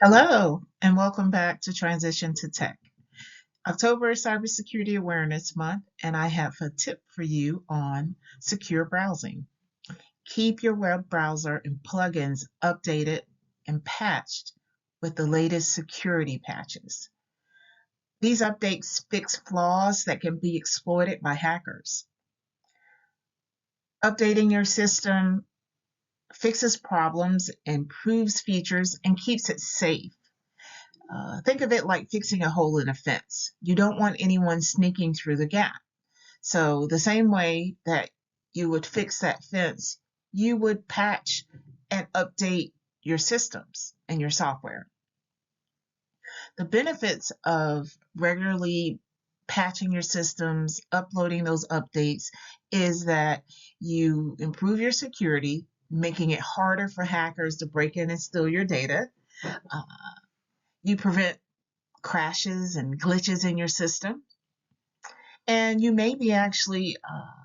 Hello, and welcome back to Transition to Tech. October is Cybersecurity Awareness Month, and I have a tip for you on secure browsing. Keep your web browser and plugins updated and patched with the latest security patches. These updates fix flaws that can be exploited by hackers. Updating your system fixes problems, improves features, and keeps it safe. Think of it like fixing a hole in a fence. You don't want anyone sneaking through the gap. So, the same way that you would fix that fence, you would patch and update your systems and your software. The benefits of regularly patching your systems, uploading those updates, is that you improve your security, making it harder for hackers to break in and steal your data. Uh, you prevent crashes and glitches in your system. And you may be actually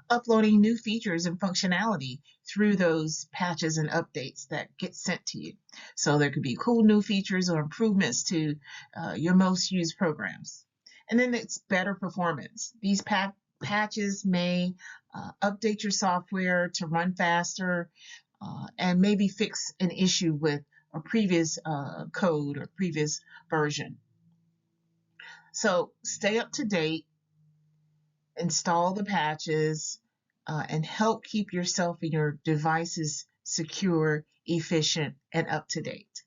uploading new features and functionality through those patches and updates that get sent to you. So there could be cool new features or improvements to your most used programs. And then it's better performance. These patches may update your software to run faster and maybe fix an issue with a previous code or previous version. So stay up to date, install the patches, and help keep yourself and your devices secure, efficient, and up to date.